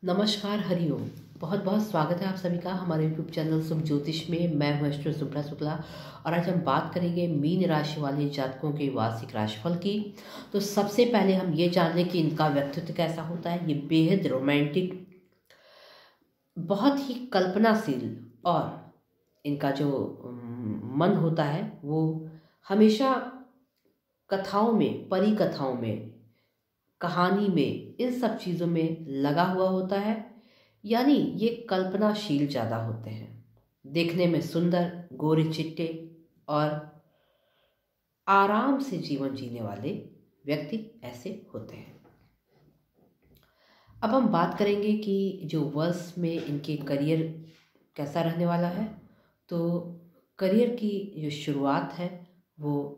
नमस्कार, हरिओम। बहुत बहुत स्वागत है आप सभी का हमारे यूट्यूब चैनल शुभ ज्योतिष में। मैं हूं एस्ट्रो शुभ्रा शुक्ला और आज हम बात करेंगे मीन राशि वाले जातकों के वार्षिक राशिफल की। तो सबसे पहले हम ये जान लें कि इनका व्यक्तित्व कैसा होता है। ये बेहद रोमांटिक, बहुत ही कल्पनाशील और इनका जो मन होता है वो हमेशा कथाओं में, परी कथाओं में, कहानी में, इन सब चीज़ों में लगा हुआ होता है। यानी ये कल्पनाशील ज़्यादा होते हैं। देखने में सुंदर, गोरे चिट्टे और आराम से जीवन जीने वाले व्यक्ति ऐसे होते हैं। अब हम बात करेंगे कि जो वर्ष में इनके करियर कैसा रहने वाला है। तो करियर की जो शुरुआत है वो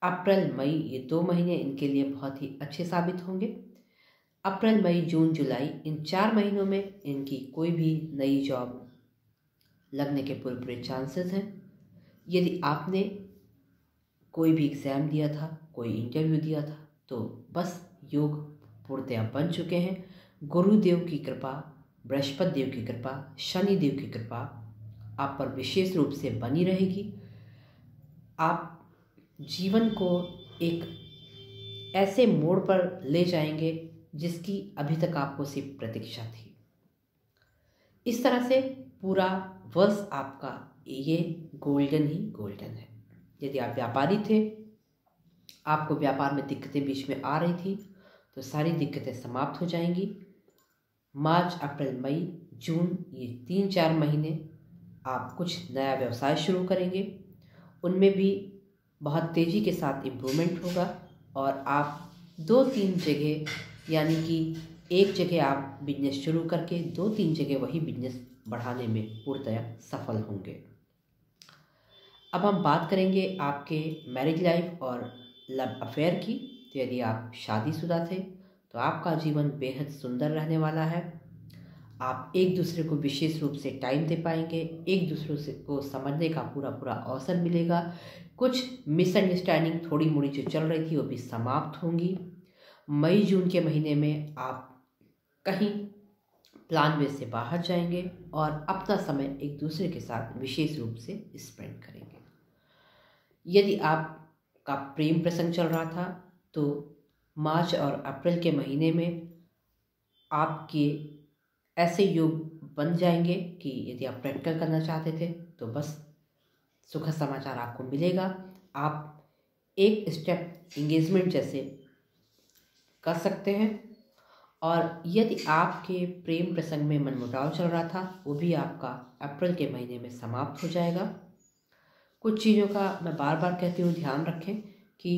अप्रैल मई, ये 2 महीने इनके लिए बहुत ही अच्छे साबित होंगे। अप्रैल मई जून जुलाई, इन 4 महीनों में इनकी कोई भी नई जॉब लगने के पूरे पूरे चांसेस हैं। यदि आपने कोई भी एग्ज़ाम दिया था, कोई इंटरव्यू दिया था, तो बस योग पूर्णतया बन चुके हैं। गुरुदेव की कृपा, बृहस्पति देव की कृपा, शनि देव की कृपा आप पर विशेष रूप से बनी रहेगी। आप जीवन को एक ऐसे मोड़ पर ले जाएंगे जिसकी अभी तक आपको सिर्फ प्रतीक्षा थी। इस तरह से पूरा वर्ष आपका ये गोल्डन ही गोल्डन है। यदि आप व्यापारी थे, आपको व्यापार में दिक्कतें बीच में आ रही थी, तो सारी दिक्कतें समाप्त हो जाएंगी। मार्च, अप्रैल, मई, जून, ये 3-4 महीने आप कुछ नया व्यवसाय शुरू करेंगे। उनमें भी बहुत तेज़ी के साथ इम्प्रूवमेंट होगा और आप 2-3 जगह, यानी कि एक जगह आप बिजनेस शुरू करके 2-3 जगह वही बिजनेस बढ़ाने में पूर्णतया सफल होंगे। अब हम बात करेंगे आपके मैरिज लाइफ और लव अफेयर की। तो यदि आप शादीशुदा थे तो आपका जीवन बेहद सुंदर रहने वाला है। आप एक दूसरे को विशेष रूप से टाइम दे पाएंगे, एक दूसरे से को समझने का पूरा पूरा अवसर मिलेगा। कुछ मिसअंडरस्टैंडिंग थोड़ी मोड़ी जो चल रही थी वो भी समाप्त होंगी। मई जून के महीने में आप कहीं प्लान वे से बाहर जाएंगे और अपना समय एक दूसरे के साथ विशेष रूप से स्पेंड करेंगे। यदि आपका प्रेम प्रसंग चल रहा था तो मार्च और अप्रैल के महीने में आपके ऐसे योग बन जाएंगे कि यदि आप प्रैक्टिकल करना चाहते थे तो बस सुखद समाचार आपको मिलेगा। आप एक स्टेप एंगेजमेंट जैसे कर सकते हैं। और यदि आपके प्रेम प्रसंग में मनमुटाव चल रहा था वो भी आपका अप्रैल के महीने में समाप्त हो जाएगा। कुछ चीज़ों का मैं बार बार कहती हूँ, ध्यान रखें कि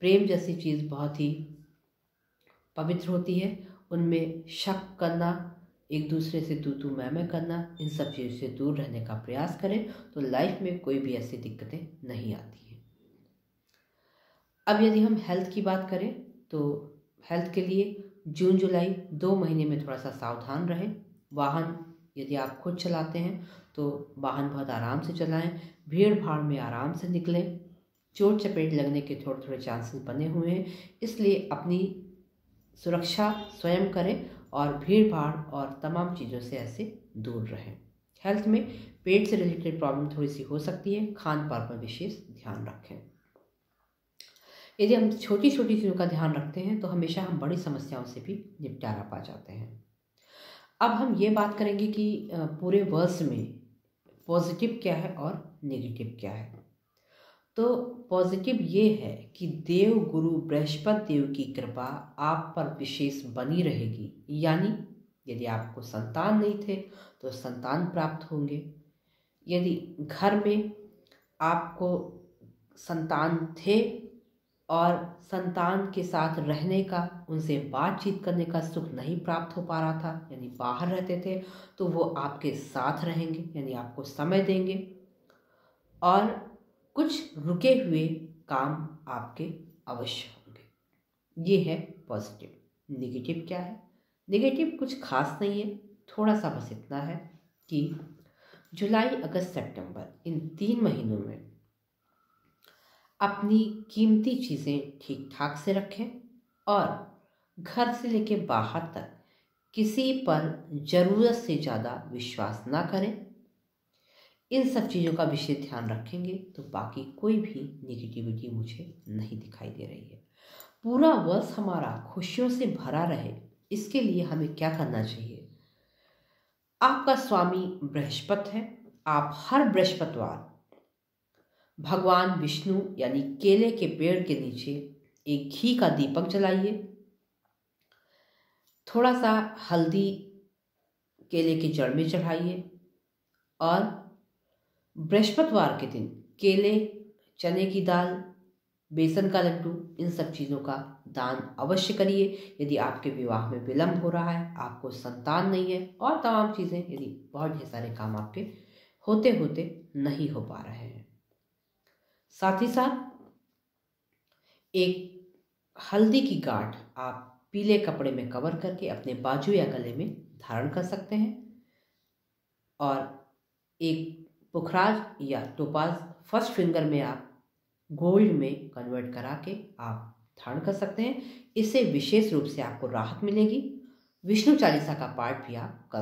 प्रेम जैसी चीज़ बहुत ही पवित्र होती है। उनमें शक करना, एक दूसरे से तू मैं करना, इन सब चीज़ों से दूर रहने का प्रयास करें तो लाइफ में कोई भी ऐसी दिक्कतें नहीं आती हैं। अब यदि हम हेल्थ की बात करें तो हेल्थ के लिए जून जुलाई 2 महीने में थोड़ा सा सावधान रहें। वाहन यदि आप खुद चलाते हैं तो वाहन बहुत आराम से चलाएं, भीड़ भाड़ में आराम से निकलें। चोट चपेट लगने के थोड़े थोड़े चांसेस बने हुए हैं, इसलिए अपनी सुरक्षा स्वयं करें और भीड़ भाड़ और तमाम चीज़ों से ऐसे दूर रहें। हेल्थ में पेट से रिलेटेड प्रॉब्लम थोड़ी सी हो सकती है, खान पान पर विशेष ध्यान रखें। यदि हम छोटी छोटी चीज़ों का ध्यान रखते हैं तो हमेशा हम बड़ी समस्याओं से भी निपटारा पा जाते हैं। अब हम ये बात करेंगे कि पूरे वर्ष में पॉजिटिव क्या है और नेगेटिव क्या है। तो पॉजिटिव ये है कि देव गुरु बृहस्पति देव की कृपा आप पर विशेष बनी रहेगी। यानी यदि आपको संतान नहीं थे तो संतान प्राप्त होंगे। यदि घर में आपको संतान थे और संतान के साथ रहने का, उनसे बातचीत करने का सुख नहीं प्राप्त हो पा रहा था, यानी बाहर रहते थे, तो वो आपके साथ रहेंगे, यानी आपको समय देंगे और कुछ रुके हुए काम आपके अवश्य होंगे। ये है पॉजिटिव। नेगेटिव क्या है? नेगेटिव कुछ खास नहीं है, थोड़ा सा बस इतना है कि जुलाई अगस्त सितंबर, इन 3 महीनों में अपनी कीमती चीज़ें ठीक ठाक से रखें और घर से लेके बाहर तक किसी पर ज़रूरत से ज़्यादा विश्वास ना करें। इन सब चीज़ों का विशेष ध्यान रखेंगे तो बाकी कोई भी नेगेटिविटी मुझे नहीं दिखाई दे रही है। पूरा वर्ष हमारा खुशियों से भरा रहे, इसके लिए हमें क्या करना चाहिए? आपका स्वामी बृहस्पति है। आप हर बृहस्पतिवार भगवान विष्णु यानी केले के पेड़ के नीचे एक घी का दीपक जलाइए। थोड़ा सा हल्दी केले की जड़ में चढ़ाइए और बृहस्पतिवार के दिन केले, चने की दाल, बेसन का लड्डू, इन सब चीज़ों का दान अवश्य करिए। यदि आपके विवाह में विलंब हो रहा है, आपको संतान नहीं है और तमाम चीज़ें, यदि बहुत ढेर सारे काम आपके होते होते नहीं हो पा रहे हैं। साथ ही साथ एक हल्दी की गांठ आप पीले कपड़े में कवर करके अपने बाजू या गले में धारण कर सकते हैं और एक पुखराज या टोपाज फर्स्ट फिंगर में आप गोल्ड में कन्वर्ट करा के आप धारण कर सकते हैं। इससे विशेष रूप से आपको राहत मिलेगी। विष्णु चालीसा का पाठ भी आप कर सकते हैं।